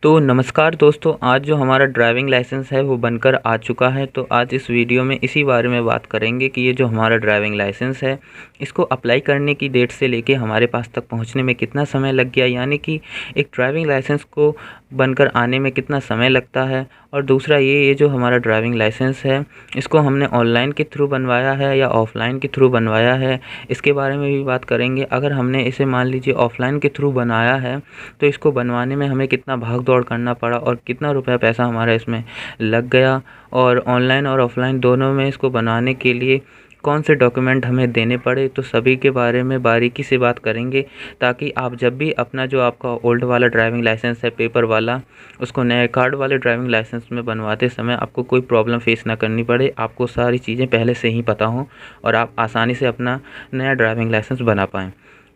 तो नमस्कार दोस्तों, आज जो हमारा ड्राइविंग लाइसेंस है वो बनकर आ चुका है। तो आज इस वीडियो में इसी बारे में बात करेंगे कि ये जो हमारा ड्राइविंग लाइसेंस है, इसको अप्लाई करने की डेट से लेके हमारे पास तक पहुंचने में कितना समय लग गया, यानी कि एक ड्राइविंग लाइसेंस को बनकर आने में कितना समय लगता है। और दूसरा ये जो हमारा ड्राइविंग लाइसेंस है, इसको हमने ऑनलाइन के थ्रू बनवाया है या ऑफ़लाइन के थ्रू बनवाया है, इसके बारे में भी बात करेंगे। अगर हमने इसे मान लीजिए ऑफ़लाइन के थ्रू बनाया है तो इसको बनवाने में हमें कितना भाग दौड़ करना पड़ा और कितना रुपया पैसा हमारा इसमें लग गया, और ऑनलाइन और ऑफ़लाइन दोनों में इसको बनाने के लिए कौन से डॉक्यूमेंट हमें देने पड़े, तो सभी के बारे में बारीकी से बात करेंगे, ताकि आप जब भी अपना जो आपका ओल्ड वाला ड्राइविंग लाइसेंस है पेपर वाला, उसको नए कार्ड वाले ड्राइविंग लाइसेंस में बनवाते समय आपको कोई प्रॉब्लम फेस ना करनी पड़े, आपको सारी चीज़ें पहले से ही पता हों और आप आसानी से अपना नया ड्राइविंग लाइसेंस बना पाएँ।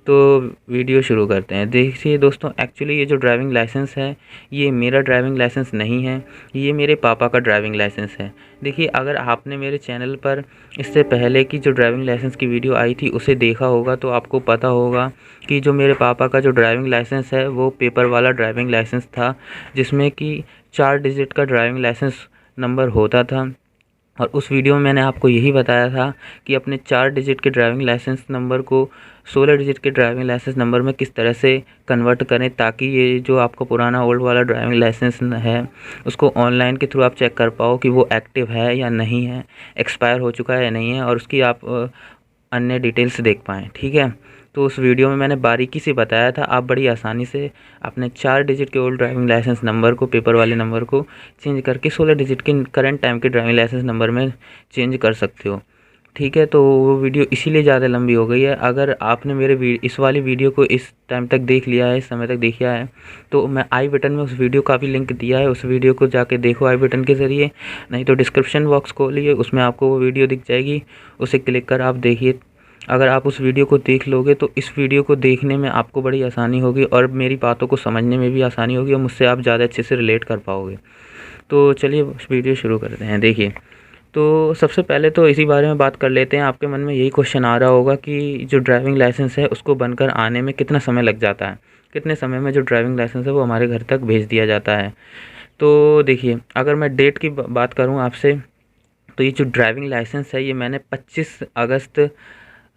तो वीडियो शुरू करते हैं। देखिए दोस्तों, एक्चुअली ये जो ड्राइविंग लाइसेंस है, ये मेरा ड्राइविंग लाइसेंस नहीं है, ये मेरे पापा का ड्राइविंग लाइसेंस है। देखिए, अगर आपने मेरे चैनल पर इससे पहले की जो ड्राइविंग लाइसेंस की वीडियो आई थी उसे देखा होगा, तो आपको पता होगा कि जो मेरे पापा का जो ड्राइविंग लाइसेंस है वो पेपर वाला ड्राइविंग लाइसेंस था, जिसमें कि 4 डिजिट का ड्राइविंग लाइसेंस नंबर होता था। और उस वीडियो में मैंने आपको यही बताया था कि अपने 4 डिजिट के ड्राइविंग लाइसेंस नंबर को 16 डिजिट के ड्राइविंग लाइसेंस नंबर में किस तरह से कन्वर्ट करें, ताकि ये जो आपका पुराना ओल्ड वाला ड्राइविंग लाइसेंस है उसको ऑनलाइन के थ्रू आप चेक कर पाओ कि वो एक्टिव है या नहीं है, एक्सपायर हो चुका है या नहीं है, और उसकी आप अन्य डिटेल्स देख पाएँ। ठीक है, तो उस वीडियो में मैंने बारीकी से बताया था, आप बड़ी आसानी से अपने 4 डिजिट के ओल्ड ड्राइविंग लाइसेंस नंबर को, पेपर वाले नंबर को चेंज करके 16 डिजिट के करंट टाइम के ड्राइविंग लाइसेंस नंबर में चेंज कर सकते हो। ठीक है, तो वो वीडियो इसीलिए ज़्यादा लंबी हो गई है। अगर आपने मेरे इस वाली वीडियो को इस टाइम तक देख लिया है, इस समय तक देखा है, तो मैं आई बटन में उस वीडियो का भी लिंक दिया है, उस वीडियो को जाके देखो आई बटन के ज़रिए, नहीं तो डिस्क्रिप्शन बॉक्स खोलिए, उसमें आपको वो वीडियो दिख जाएगी, उसे क्लिक कर आप देखिए। अगर आप उस वीडियो को देख लोगे तो इस वीडियो को देखने में आपको बड़ी आसानी होगी और मेरी बातों को समझने में भी आसानी होगी और मुझसे आप ज़्यादा अच्छे से रिलेट कर पाओगे। तो चलिए वीडियो शुरू करते हैं। देखिए, तो सबसे पहले तो इसी बारे में बात कर लेते हैं। आपके मन में यही क्वेश्चन आ रहा होगा कि जो ड्राइविंग लाइसेंस है उसको बनकर आने में कितना समय लग जाता है, कितने समय में जो ड्राइविंग लाइसेंस है वो हमारे घर तक भेज दिया जाता है। तो देखिए, अगर मैं डेट की बात करूँ आपसे, तो ये जो ड्राइविंग लाइसेंस है ये मैंने 25 अगस्त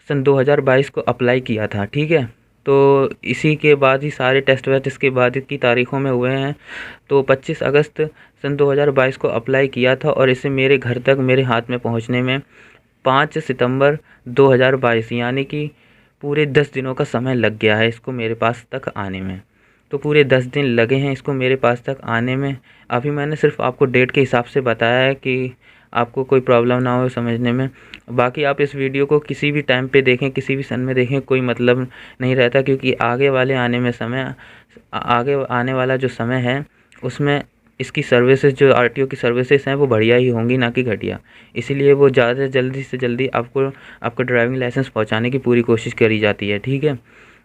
सन 2022 को अप्लाई किया था। ठीक है, तो इसी के बाद ही सारे टेस्ट वेस्ट इसके बाद की तारीख़ों में हुए हैं। तो 25 अगस्त सन 2022 को अप्लाई किया था और इसे मेरे घर तक मेरे हाथ में पहुंचने में 5 सितंबर 2022, यानी कि पूरे 10 दिनों का समय लग गया है इसको मेरे पास तक आने में। तो पूरे 10 दिन लगे हैं इसको मेरे पास तक आने में। अभी मैंने सिर्फ आपको डेट के हिसाब से बताया है कि आपको कोई प्रॉब्लम ना हो समझने में। बाकी आप इस वीडियो को किसी भी टाइम पे देखें, किसी भी सन में देखें, कोई मतलब नहीं रहता, क्योंकि आगे आने वाला जो समय है उसमें इसकी सर्विसेज, जो आरटीओ की सर्विसेज हैं, वो बढ़िया ही होंगी, ना कि घटिया। इसीलिए वो ज़्यादा जल्दी से जल्दी आपको आपका ड्राइविंग लाइसेंस पहुंचाने की पूरी कोशिश करी जाती है। ठीक है,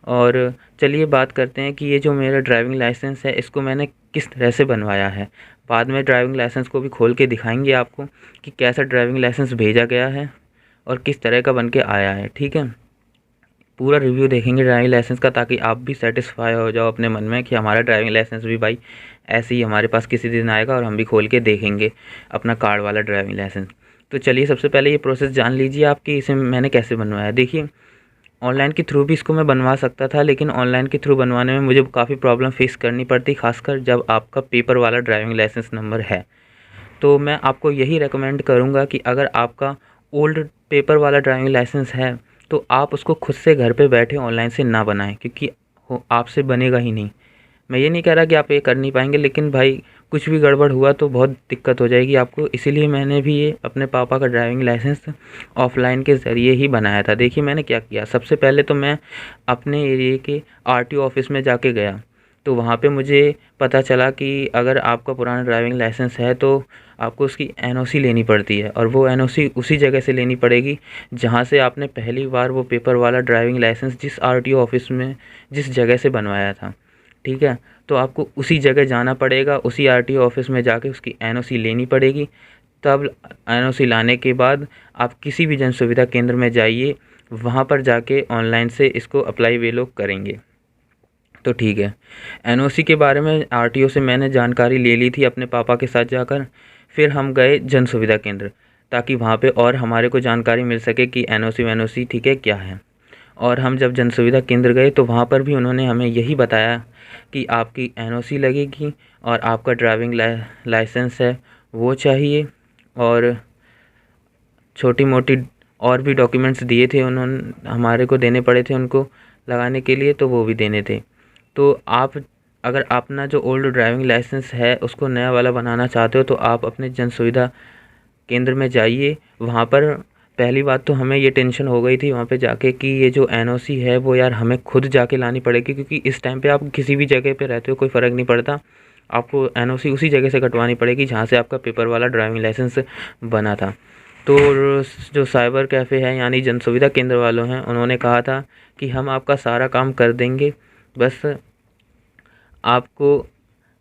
और चलिए बात करते हैं कि ये जो मेरा ड्राइविंग लाइसेंस है इसको मैंने किस तरह से बनवाया है। बाद में ड्राइविंग लाइसेंस को भी खोल के दिखाएंगे आपको कि कैसा ड्राइविंग लाइसेंस भेजा गया है और किस तरह का बन के आया है। ठीक है, पूरा रिव्यू देखेंगे ड्राइविंग लाइसेंस का, ताकि आप भी सेटिस्फाई हो जाओ अपने मन में कि हमारा ड्राइविंग लाइसेंस भी भाई ऐसे ही हमारे पास किसी दिन आएगा और हम भी खोल के देखेंगे अपना कार्ड वाला ड्राइविंग लाइसेंस। तो चलिए, सबसे पहले ये प्रोसेस जान लीजिए आप कि इसे मैंने कैसे बनवाया। देखिए, ऑनलाइन के थ्रू भी इसको मैं बनवा सकता था, लेकिन ऑनलाइन के थ्रू बनवाने में मुझे काफ़ी प्रॉब्लम फेस करनी पड़ती, खासकर जब आपका पेपर वाला ड्राइविंग लाइसेंस नंबर है। तो मैं आपको यही रेकमेंड करूँगा कि अगर आपका ओल्ड पेपर वाला ड्राइविंग लाइसेंस है तो आप उसको खुद से घर पे बैठे ऑनलाइन से ना बनाएं, क्योंकि आपसे बनेगा ही नहीं। मैं ये नहीं कह रहा कि आप ये कर नहीं पाएंगे, लेकिन भाई कुछ भी गड़बड़ हुआ तो बहुत दिक्कत हो जाएगी आपको। इसीलिए मैंने भी ये अपने पापा का ड्राइविंग लाइसेंस ऑफ़लाइन के ज़रिए ही बनाया था। देखिए, मैंने क्या किया, सबसे पहले तो मैं अपने एरिया के आरटीओ ऑफ़िस में जाके गया। तो वहाँ पे मुझे पता चला कि अगर आपका पुराना ड्राइविंग लाइसेंस है तो आपको उसकी एनओसी लेनी पड़ती है, और वो एनओसी उसी जगह से लेनी पड़ेगी जहाँ से आपने पहली बार वो पेपर वाला ड्राइविंग लाइसेंस जिस आरटीओ ऑफ़िस में जिस जगह से बनवाया था। ठीक है, तो आपको उसी जगह जाना पड़ेगा, उसी आरटीओ ऑफ़िस में जाके उसकी एनओसी लेनी पड़ेगी। तब एनओसी लाने के बाद आप किसी भी जन सुविधा केंद्र में जाइए, वहाँ पर जाके ऑनलाइन से इसको अप्लाई वे लोग करेंगे। तो ठीक है। एनओसी के बारे में आरटीओ से मैंने जानकारी ले ली थी अपने पापा के साथ जाकर। फिर हम गए जन सुविधा केंद्र, ताकि वहाँ पे और हमारे को जानकारी मिल सके कि एनओसी वेनओसी ठीक है क्या है। और हम जब जन सुविधा केंद्र गए तो वहाँ पर भी उन्होंने हमें यही बताया कि आपकी एनओसी लगेगी और आपका ड्राइविंग लाइसेंस है वो चाहिए, और छोटी मोटी और भी डॉक्यूमेंट्स दिए थे उन्होंने, हमारे को देने पड़े थे उनको लगाने के लिए, तो वो भी देने थे। तो आप अगर अपना जो ओल्ड ड्राइविंग लाइसेंस है उसको नया वाला बनाना चाहते हो तो आप अपने जन सुविधा केंद्र में जाइए। वहाँ पर पहली बात तो हमें ये टेंशन हो गई थी वहाँ पे जाके कि ये जो एनओसी है वो यार हमें खुद जाके लानी पड़ेगी, क्योंकि इस टाइम पे आप किसी भी जगह पे रहते हो कोई फ़र्क नहीं पड़ता, आपको एनओसी उसी जगह से कटवानी पड़ेगी जहाँ से आपका पेपर वाला ड्राइविंग लाइसेंस बना था। तो जो साइबर कैफ़े है यानी जन सुविधा केंद्र वालों हैं, उन्होंने कहा था कि हम आपका सारा काम कर देंगे, बस आपको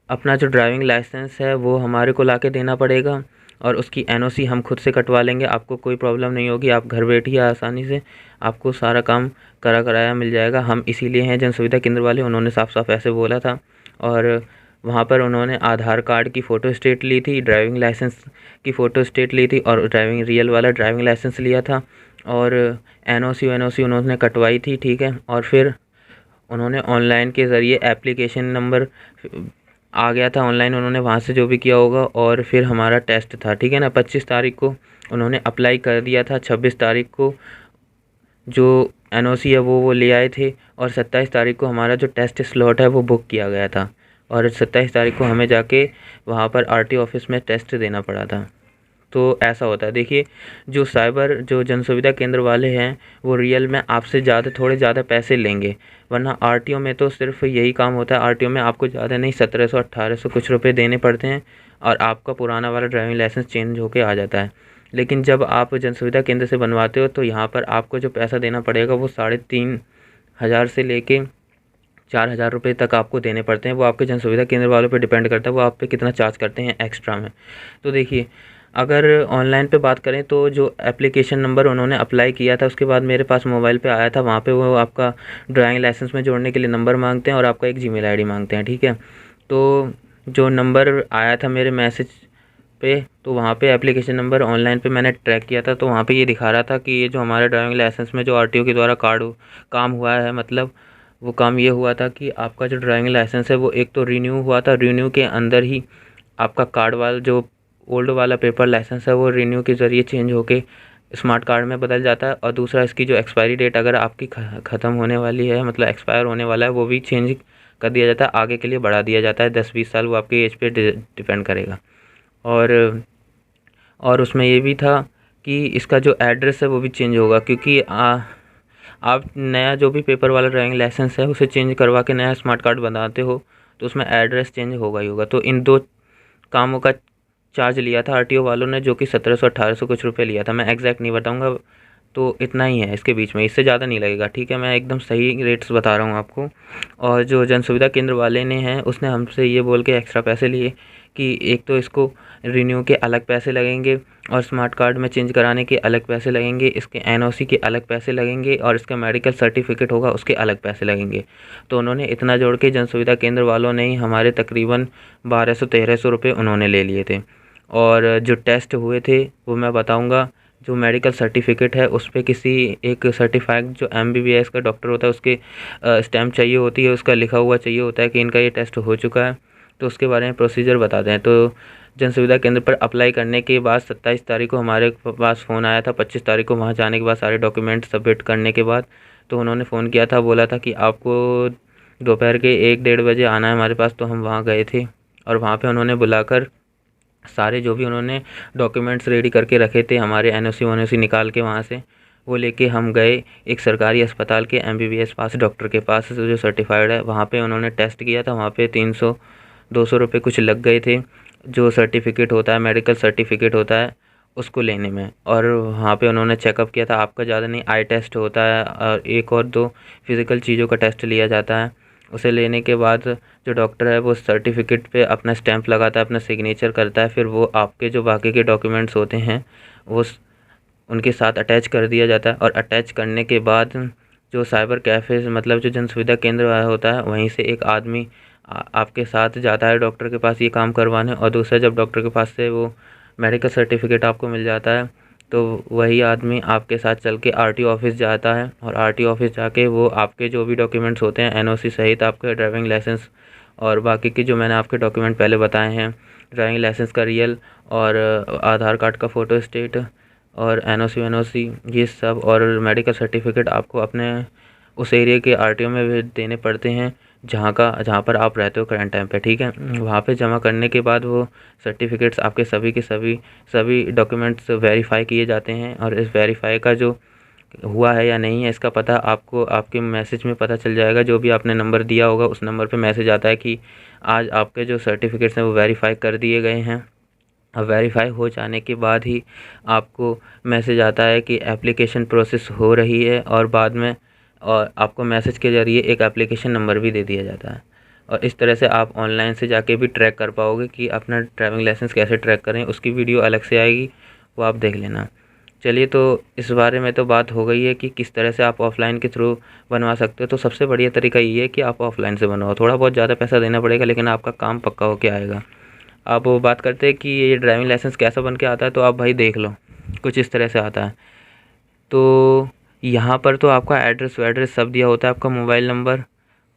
अपना जो ड्राइविंग लाइसेंस है वो हमारे को लाके देना पड़ेगा और उसकी एनओसी हम खुद से कटवा लेंगे, आपको कोई प्रॉब्लम नहीं होगी, आप घर बैठिए आसानी से, आपको सारा काम कराया मिल जाएगा। हम इसीलिए हैं जन सुविधा केंद्र वाले, उन्होंने साफ साफ ऐसे बोला था। और वहाँ पर उन्होंने आधार कार्ड की फ़ोटो स्टेट ली थी, ड्राइविंग लाइसेंस की फ़ोटो स्टेट ली थी और रियल वाला ड्राइविंग लाइसेंस लिया था, और एनओसी वेनओसी उन्होंने कटवाई थी, ठीक है। और फिर उन्होंने ऑनलाइन के ज़रिए एप्लीकेशन नंबर आ गया था ऑनलाइन, उन्होंने वहाँ से जो भी किया होगा, और फिर हमारा टेस्ट था, ठीक है ना। 25 तारीख को उन्होंने अप्लाई कर दिया था, 26 तारीख को जो एनओसी है वो ले आए थे, और 27 तारीख को हमारा जो टेस्ट स्लॉट है वो बुक किया गया था, और 27 तारीख को हमें जाके वहाँ पर आरटीओ ऑफिस में टेस्ट देना पड़ा था। तो ऐसा होता है। देखिए, जो जन सुविधा केंद्र वाले हैं वो रियल में आपसे थोड़े ज़्यादा पैसे लेंगे, वरना आरटीओ में तो सिर्फ यही काम होता है। आरटीओ में आपको ज़्यादा नहीं 1700 1800 कुछ रुपए देने पड़ते हैं और आपका पुराना वाला ड्राइविंग लाइसेंस चेंज होके आ जाता है। लेकिन जब आप जन सुविधा केंद्र से बनवाते हो तो यहाँ पर आपको जो पैसा देना पड़ेगा वो 3500 से लेके 4000 रुपये तक आपको देने पड़ते हैं। वो आपके जन सुविधा केंद्र वालों पे डिपेंड करता है, वो आप पे कितना चार्ज करते हैं एक्स्ट्रा में। तो देखिए, अगर ऑनलाइन पे बात करें तो जो एप्लीकेशन नंबर उन्होंने अप्लाई किया था उसके बाद मेरे पास मोबाइल पे आया था, वहाँ पे वो आपका ड्राइविंग लाइसेंस में जोड़ने के लिए नंबर मांगते हैं और आपका एक जीमेल आईडी मांगते हैं, ठीक है। तो जो नंबर आया था मेरे मैसेज पे, तो वहाँ पे एप्लीकेशन नंबर ऑनलाइन पे मैंने ट्रैक किया था, तो वहाँ पे ये दिखा रहा था कि ये जो हमारे ड्राइविंग लाइसेंस में जो आरटीओ के द्वारा काम हुआ है, मतलब वो काम ये हुआ था कि आपका जो ड्राइविंग लाइसेंस है वो एक तो रीन्यू हुआ था, रीन्यू के अंदर ही आपका कार्ड वाला जो ओल्ड वाला पेपर लाइसेंस है वो रीन्यू के ज़रिए चेंज होके स्मार्ट कार्ड में बदल जाता है, और दूसरा इसकी जो एक्सपायरी डेट अगर आपकी ख़त्म होने वाली है, मतलब एक्सपायर होने वाला है, वो भी चेंज कर दिया जाता है, आगे के लिए बढ़ा दिया जाता है 10-20 साल, वो आपकी एज पे डिपेंड करेगा। और उसमें ये भी था कि इसका जो एड्रेस है वो भी चेंज होगा, क्योंकि आप नया जो भी पेपर वाला ड्राइविंग लाइसेंस है उसे चेंज करवा के नया स्मार्ट कार्ड बनाते हो तो उसमें एड्रेस चेंज होगा ही होगा। तो इन 2 कामों का चार्ज लिया था आरटीओ वालों ने, जो कि 1700-1800 कुछ रुपए लिया था, मैं एग्जैक्ट नहीं बताऊंगा। तो इतना ही है इसके बीच में, इससे ज़्यादा नहीं लगेगा, ठीक है। मैं एकदम सही रेट्स बता रहा हूँ आपको। और जो जन सुविधा केंद्र वाले ने हैं उसने हमसे ये बोल के एक्स्ट्रा पैसे लिए कि एक तो इसको रिन्यू के अलग पैसे लगेंगे और स्मार्ट कार्ड में चेंज कराने के अलग पैसे लगेंगे, इसके एनओसी के अलग पैसे लगेंगे और इसका मेडिकल सर्टिफिकेट होगा उसके अलग पैसे लगेंगे। तो उन्होंने इतना जोड़ के जन सुविधा केंद्र वालों ने ही हमारे तकरीबन 1200-1300 रुपये उन्होंने ले लिए थे। और जो टेस्ट हुए थे वो मैं बताऊंगा, जो मेडिकल सर्टिफिकेट है उस पर किसी एक सर्टिफाइड जो एमबीबीएस का डॉक्टर होता है उसके स्टैम्प चाहिए होती है, उसका लिखा हुआ चाहिए होता है कि इनका ये टेस्ट हो चुका है। तो उसके बारे में प्रोसीजर बताते हैं। तो जन सुविधा केंद्र पर अप्लाई करने के बाद 27 तारीख को हमारे पास फ़ोन आया था, 25 तारीख को वहाँ जाने के बाद सारे डॉक्यूमेंट सबमिट करने के बाद तो उन्होंने फ़ोन किया था, बोला था कि आपको दोपहर के 1-1:30 बजे आना है हमारे पास। तो हम वहाँ गए थे और वहाँ पे उन्होंने बुलाकर सारे जो भी उन्होंने डॉक्यूमेंट्स रेडी करके रखे थे, हमारे एनओसी वनओसी निकाल के वहाँ से वो लेके हम गए एक सरकारी अस्पताल के एमबीबीएस पास डॉक्टर के पास जो सर्टिफाइड है, वहाँ पे उन्होंने टेस्ट किया था। वहाँ पे 300-200 रुपये कुछ लग गए थे, जो सर्टिफिकेट होता है मेडिकल सर्टिफिकेट होता है उसको लेने में। और वहाँ पे उन्होंने चेकअप किया था, आपका ज़्यादा नहीं, आई टेस्ट होता है और 1 और 2 फिज़िकल चीज़ों का टेस्ट लिया जाता है। उसे लेने के बाद जो डॉक्टर है वो सर्टिफिकेट पे अपना स्टैंप लगाता है, अपना सिग्नेचर करता है, फिर वो आपके जो बाकी के डॉक्यूमेंट्स होते हैं वो उनके साथ अटैच कर दिया जाता है। और अटैच करने के बाद जो साइबर कैफ़े मतलब जो जन सुविधा केंद्र होता है वहीं से एक आदमी आपके साथ जाता है डॉक्टर के पास ये काम करवाने, और दूसरा जब डॉक्टर के पास से वो मेडिकल सर्टिफिकेट आपको मिल जाता है तो वही आदमी आपके साथ चल के आरटीओ ऑफिस जाता है, और आरटीओ ऑफिस जाके वो आपके जो भी डॉक्यूमेंट्स होते हैं एनओसी सहित आपके ड्राइविंग लाइसेंस और बाकी की जो मैंने आपके डॉक्यूमेंट पहले बताए हैं, ड्राइविंग लाइसेंस का रियल और आधार कार्ड का फ़ोटो स्टेट और एनओसी ये सब और मेडिकल सर्टिफिकेट आपको अपने उस एरिया के आरटीओ में भी देने पड़ते हैं जहाँ पर आप रहते हो करंट टाइम पे, ठीक है। वहाँ पे जमा करने के बाद वो सर्टिफिकेट्स आपके सभी के सभी डॉक्यूमेंट्स वेरीफाई किए जाते हैं, और इस वेरीफाई का जो हुआ है या नहीं है इसका पता आपको आपके मैसेज में पता चल जाएगा। जो भी आपने नंबर दिया होगा उस नंबर पे मैसेज आता है कि आज आपके जो सर्टिफिकेट्स हैं वो वेरीफाई कर दिए गए हैं। अब वेरीफाई हो जाने के बाद ही आपको मैसेज आता है कि एप्लीकेशन प्रोसेस हो रही है, और बाद में और आपको मैसेज के ज़रिए एक एप्लीकेशन नंबर भी दे दिया जाता है, और इस तरह से आप ऑनलाइन से जाके भी ट्रैक कर पाओगे कि अपना ड्राइविंग लाइसेंस कैसे ट्रैक करें। उसकी वीडियो अलग से आएगी, वो आप देख लेना। चलिए, तो इस बारे में तो बात हो गई है कि किस तरह से आप ऑफ़लाइन के थ्रू बनवा सकते हो। तो सबसे बढ़िया तरीका ये है कि आप ऑफ़लाइन से बनवाओ। थोड़ा बहुत ज़्यादा पैसा देना पड़ेगा लेकिन आपका काम पक्का होके आएगा। आप वो बात करते हैं कि ये ड्राइविंग लाइसेंस कैसा बन के आता है, तो आप भाई देख लो, कुछ इस तरह से आता है। तो यहाँ पर तो आपका एड्रेस सब दिया होता है, आपका मोबाइल नंबर,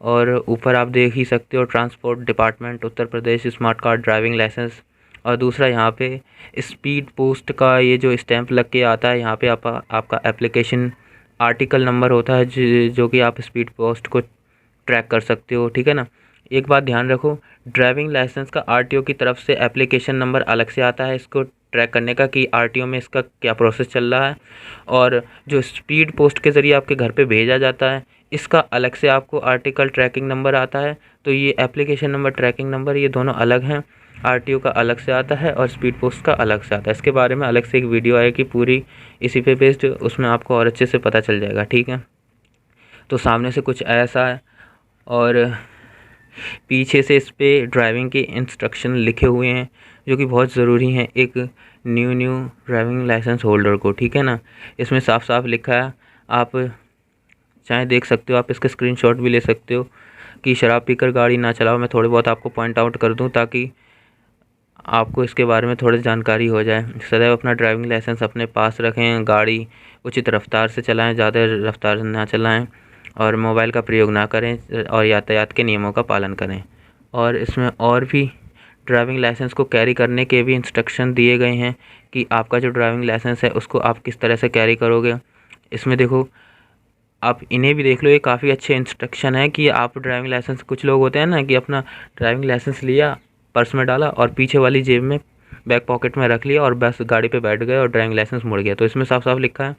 और ऊपर आप देख ही सकते हो transport department Uttar Pradesh smart card driving licence. और दूसरा यहाँ पे स्पीड पोस्ट का ये जो स्टैंप लग के आता है, यहाँ पे आपका एप्लीकेशन आर्टिकल नंबर होता है जो कि आप स्पीड पोस्ट को ट्रैक कर सकते हो, ठीक है ना। एक बात ध्यान रखो, ड्राइविंग लाइसेंस का आरटीओ की तरफ से एप्लीकेशन नंबर अलग से आता है इसको ट्रैक करने का कि आरटीओ में इसका क्या प्रोसेस चल रहा है, और जो स्पीड पोस्ट के ज़रिए आपके घर पे भेजा जाता है इसका अलग से आपको आर्टिकल ट्रैकिंग नंबर आता है। तो ये एप्लीकेशन नंबर ट्रैकिंग नंबर ये दोनों अलग हैं, आरटीओ का अलग से आता है और स्पीड पोस्ट का अलग से आता है। इसके बारे में अलग से एक वीडियो आएगी पूरी इसी पे बेस्ड, उसमें आपको और अच्छे से पता चल जाएगा, ठीक है। तो सामने से कुछ ऐसा है और पीछे से इस पे ड्राइविंग के इंस्ट्रक्शन लिखे हुए हैं जो कि बहुत ज़रूरी हैं एक न्यू ड्राइविंग लाइसेंस होल्डर को, ठीक है ना। इसमें साफ साफ लिखा है, आप चाहे देख सकते हो, आप इसका स्क्रीनशॉट भी ले सकते हो कि शराब पीकर गाड़ी ना चलाओ। मैं थोड़े बहुत आपको पॉइंट आउट कर दूं ताकि आपको इसके बारे में थोड़ी जानकारी हो जाए। सदैव अपना ड्राइविंग लाइसेंस अपने पास रखें, गाड़ी उचित रफ्तार से चलाएं, ज़्यादा रफ्तार ना चलाएं, और मोबाइल का प्रयोग ना करें, और यातायात के नियमों का पालन करें। और इसमें और भी ड्राइविंग लाइसेंस को कैरी करने के भी इंस्ट्रक्शन दिए गए हैं कि आपका जो ड्राइविंग लाइसेंस है उसको आप किस तरह से कैरी करोगे। इसमें देखो, आप इन्हें भी देख लो, ये काफ़ी अच्छे इंस्ट्रक्शन है कि आप ड्राइविंग लाइसेंस, कुछ लोग होते हैं ना कि अपना ड्राइविंग लाइसेंस लिया, पर्स में डाला और पीछे वाली जेब में बैक पॉकेट में रख लिया और बस गाड़ी पे बैठ गए और ड्राइविंग लाइसेंस मुड़ गया। तो इसमें साफ साफ लिखा है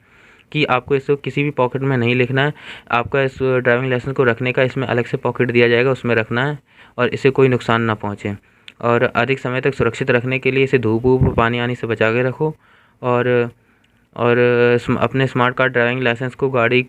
कि आपको इसको किसी भी पॉकेट में नहीं लिखना है, आपका इस ड्राइविंग लाइसेंस को रखने का इसमें अलग से पॉकेट दिया जाएगा, उसमें रखना है और इसे कोई नुकसान ना पहुँचे। और अधिक समय तक सुरक्षित रखने के लिए इसे धूप वूप पानी आने से बचा के रखो। और अपने स्मार्ट कार्ड ड्राइविंग लाइसेंस को गाड़ी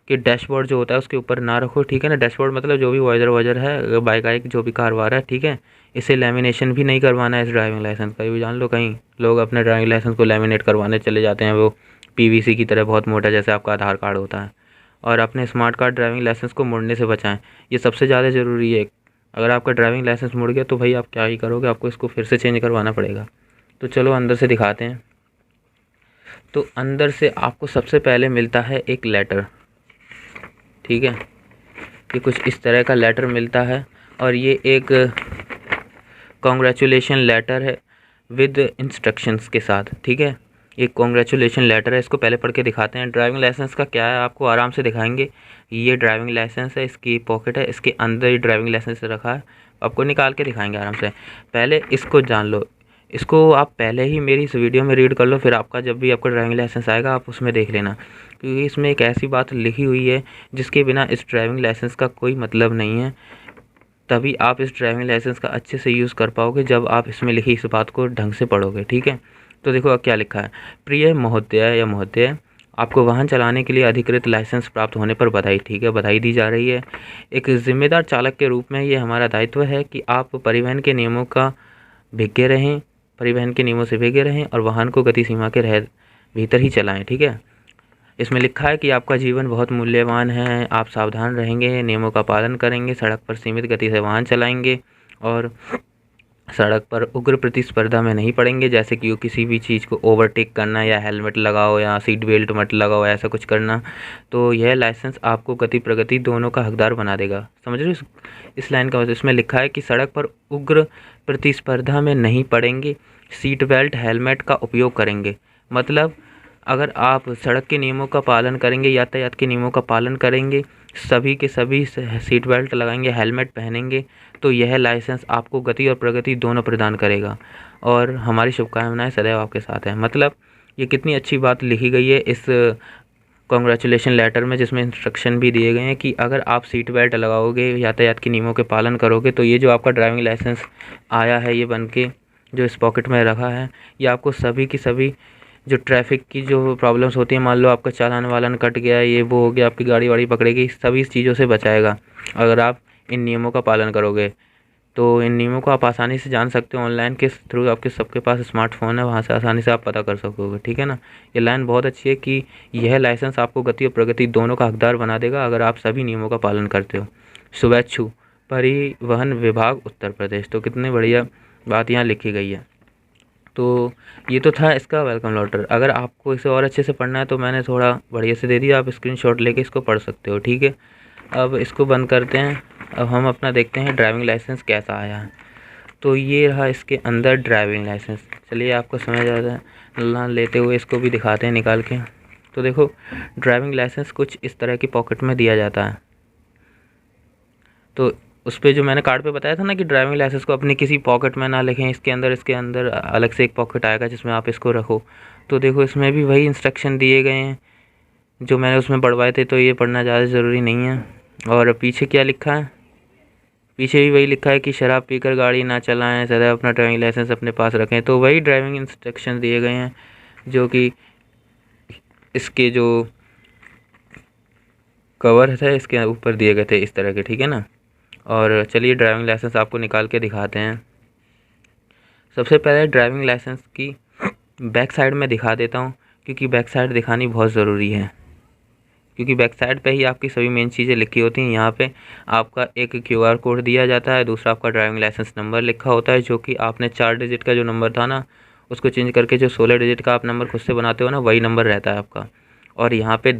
के डैशबोर्ड जो होता है उसके ऊपर ना रखो, ठीक है ना। डैशबोर्ड मतलब जो भी वाइजर है, बाइक जो भी कार वार है, ठीक है। इसे लेमिनेशन भी नहीं करवाना है इस ड्राइविंग लाइसेंस का, ये भी जान लो। कहीं लोग अपने ड्राइविंग लाइसेंस को लेमिनेट करवाने चले जाते हैं, वो पीवीसी की तरह बहुत मोटा जैसे आपका आधार कार्ड होता है। और अपने स्मार्ट कार्ड ड्राइविंग लाइसेंस को मुड़ने से बचाएं, ये सबसे ज़्यादा ज़रूरी है। अगर आपका ड्राइविंग लाइसेंस मुड़ गया तो भाई आप क्या ही करोगे, आपको इसको फिर से चेंज करवाना पड़ेगा। तो चलो अंदर से दिखाते हैं। तो अंदर से आपको सबसे पहले मिलता है एक लेटर, ठीक है। ये कुछ इस तरह का लेटर मिलता है और ये एक कॉन्ग्रेचुलेशन लेटर है विद इंस्ट्रक्शंस के साथ, ठीक है। एक कॉन्ग्रेचुलेशन लेटर है, इसको पहले पढ़ के दिखाते हैं। ड्राइविंग लाइसेंस का क्या है आपको आराम से दिखाएंगे। ये ड्राइविंग लाइसेंस है, इसकी पॉकेट है, इसके अंदर ही ड्राइविंग लाइसेंस रखा है, आपको निकाल के दिखाएंगे आराम से। पहले इसको जान लो, इसको आप पहले ही मेरी इस वीडियो में रीड कर लो, फिर आपका जब भी आपका ड्राइविंग लाइसेंस आएगा आप उसमें देख लेना, क्योंकि इसमें एक ऐसी बात लिखी हुई है जिसके बिना इस ड्राइविंग लाइसेंस का कोई मतलब नहीं है। तभी आप इस ड्राइविंग लाइसेंस का अच्छे से यूज़ कर पाओगे जब आप इसमें लिखी इस बात को ढंग से पढ़ोगे, ठीक है। तो देखो अब क्या लिखा है। प्रिय महोदय या महोदय, आपको वाहन चलाने के लिए अधिकृत लाइसेंस प्राप्त होने पर बधाई, ठीक है, बधाई दी जा रही है। एक जिम्मेदार चालक के रूप में ये हमारा दायित्व है कि आप परिवहन के नियमों से भीगे रहें और वाहन को गति सीमा के भीतर ही चलाएं, ठीक है। इसमें लिखा है कि आपका जीवन बहुत मूल्यवान है, आप सावधान रहेंगे, नियमों का पालन करेंगे, सड़क पर सीमित गति से वाहन चलाएंगे और सड़क पर उग्र प्रतिस्पर्धा में नहीं पड़ेंगे, जैसे कि किसी भी चीज़ को ओवरटेक करना या हेलमेट लगाओ या सीट बेल्ट मत लगाओ, ऐसा कुछ करना। तो यह लाइसेंस आपको गति प्रगति दोनों का हकदार बना देगा। समझ रहे हो इस लाइन का मतलब? इसमें लिखा है कि सड़क पर उग्र प्रतिस्पर्धा में नहीं पड़ेंगे, सीट बेल्ट हेलमेट का उपयोग करेंगे। मतलब अगर आप सड़क के नियमों का पालन करेंगे, यातायात के नियमों का पालन करेंगे, सभी के सभी सीट बेल्ट लगाएंगे, हेलमेट पहनेंगे, तो यह लाइसेंस आपको गति और प्रगति दोनों प्रदान करेगा और हमारी शुभकामनाएं सदैव आपके साथ हैं। मतलब ये कितनी अच्छी बात लिखी गई है इस कॉन्ग्रेचुलेशन लेटर में, जिसमें इंस्ट्रक्शन भी दिए गए हैं कि अगर आप सीट बेल्ट लगाओगे, यातायात के नियमों के पालन करोगे, तो ये जो आपका ड्राइविंग लाइसेंस आया है, ये बन के जो इस पॉकेट में रखा है, ये आपको सभी की सभी जो ट्रैफिक की जो प्रॉब्लम्स होती हैं, मान लो आपका चालान वालन कट गया, ये वो हो गया, आपकी गाड़ी वाड़ी पकड़ेगी, सभी चीज़ों से बचाएगा अगर आप इन नियमों का पालन करोगे। तो इन नियमों को आप आसानी से जान सकते हो ऑनलाइन के थ्रू, आपके सबके पास स्मार्टफोन है, वहाँ से आसानी से आप पता कर सकोगे। ठीक है ना? ये लाइन बहुत अच्छी है कि यह लाइसेंस आपको गति और प्रगति दोनों का हकदार बना देगा अगर आप सभी नियमों का पालन करते हो। शुभेच्छु, परिवहन विभाग उत्तर प्रदेश। तो कितनी बढ़िया बात यहाँ लिखी गई है। तो ये तो था इसका वेलकम लेटर। अगर आपको इसे और अच्छे से पढ़ना है तो मैंने थोड़ा बढ़िया से दे दिया, आप स्क्रीनशॉट लेके इसको पढ़ सकते हो। ठीक है, अब इसको बंद करते हैं। अब हम अपना देखते हैं ड्राइविंग लाइसेंस कैसा आया है। तो ये रहा इसके अंदर ड्राइविंग लाइसेंस। चलिए आपको समझ आता है ना, लेते हुए इसको भी दिखाते हैं निकाल के। तो देखो, ड्राइविंग लाइसेंस कुछ इस तरह की पॉकेट में दिया जाता है। तो उस पर जो मैंने कार्ड पे बताया था ना कि ड्राइविंग लाइसेंस को अपनी किसी पॉकेट में ना लिखें, इसके अंदर अलग से एक पॉकेट आएगा जिसमें आप इसको रखो। तो देखो, इसमें भी वही इंस्ट्रक्शन दिए गए हैं जो मैंने उसमें पढ़वाए थे, तो ये पढ़ना ज़्यादा ज़रूरी नहीं है। और पीछे क्या लिखा है? पीछे भी वही लिखा है कि शराब पीकर गाड़ी ना चलाएं, सदैव अपना ड्राइविंग लाइसेंस अपने पास रखें। तो वही ड्राइविंग इंस्ट्रक्शन दिए गए हैं जो कि इसके जो कवर है इसके ऊपर दिए गए थे इस तरह के। ठीक है ना? और चलिए ड्राइविंग लाइसेंस आपको निकाल के दिखाते हैं। सबसे पहले ड्राइविंग लाइसेंस की बैक साइड में दिखा देता हूँ, क्योंकि बैक साइड दिखानी बहुत ज़रूरी है, क्योंकि बैक साइड पे ही आपकी सभी मेन चीज़ें लिखी होती हैं। यहाँ पे आपका एक QR कोड दिया जाता है, दूसरा आपका ड्राइविंग लाइसेंस नंबर लिखा होता है, जो कि आपने 4 डिजिट का जो नंबर था ना, उसको चेंज करके जो 16 डिजिट का आप नंबर खुद से बनाते हो ना, वही नंबर रहता है आपका। और यहाँ पे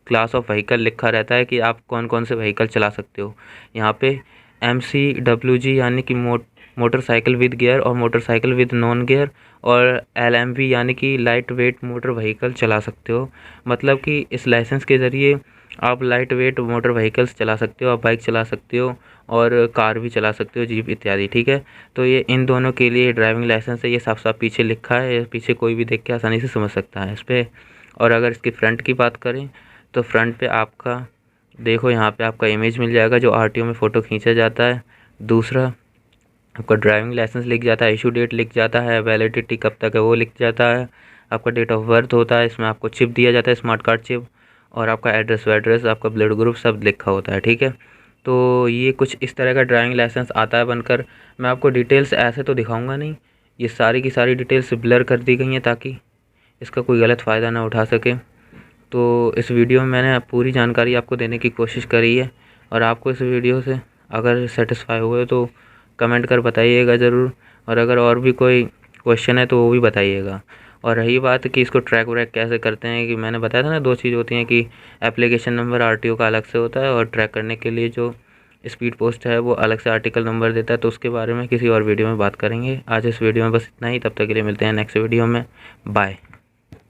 क्लास ऑफ व्हीकल लिखा रहता है कि आप कौन कौन से व्हीकल चला सकते हो। यहाँ पे MCWG यानी कि मोटरसाइकिल विद गियर और मोटरसाइकिल विद नॉन गियर, और LMV यानी कि लाइट वेट मोटर व्हीकल चला सकते हो। मतलब कि इस लाइसेंस के ज़रिए आप लाइट वेट मोटर व्हीकल्स चला सकते हो, आप बाइक चला सकते हो और कार भी चला सकते हो, जीप इत्यादि। ठीक है, तो ये इन दोनों के लिए ड्राइविंग लाइसेंस है। ये साफ साफ पीछे लिखा है, पीछे कोई भी देख के आसानी से समझ सकता है इस पर। और अगर इसकी फ्रंट की बात करें तो फ्रंट पे आपका देखो, यहाँ पे आपका इमेज मिल जाएगा जो RTO में फ़ोटो खींचा जाता है। दूसरा आपका ड्राइविंग लाइसेंस लिख जाता है, इशू डेट लिख जाता है, वैलिडिटी कब तक है वो लिख जाता है, आपका डेट ऑफ बर्थ होता है, इसमें आपको चिप दिया जाता है, स्मार्ट कार्ड चिप, और आपका एड्रेस वेड्रेस, आपका ब्लड ग्रुप सब लिखा होता है। ठीक है, तो ये कुछ इस तरह का ड्राइविंग लाइसेंस आता है बनकर। मैं आपको डिटेल्स ऐसे तो दिखाऊँगा नहीं, ये सारी की सारी डिटेल्स ब्लर कर दी गई हैं ताकि इसका कोई गलत फ़ायदा ना उठा सके। तो इस वीडियो में मैंने पूरी जानकारी आपको देने की कोशिश करी है, और आपको इस वीडियो से अगर सेटिस्फाई हुए तो कमेंट कर बताइएगा ज़रूर, और अगर और भी कोई क्वेश्चन है तो वो भी बताइएगा। और रही बात कि इसको ट्रैक व्रैक कैसे करते हैं, कि मैंने बताया था ना 2 चीज़ होती हैं कि एप्लीकेशन नंबर RTO का अलग से होता है, और ट्रैक करने के लिए जो स्पीड पोस्ट है वो अलग से आर्टिकल नंबर देता है। तो उसके बारे में किसी और वीडियो में बात करेंगे। आज इस वीडियो में बस इतना ही, तब तक के लिए मिलते हैं नेक्स्ट वीडियो में। बाय।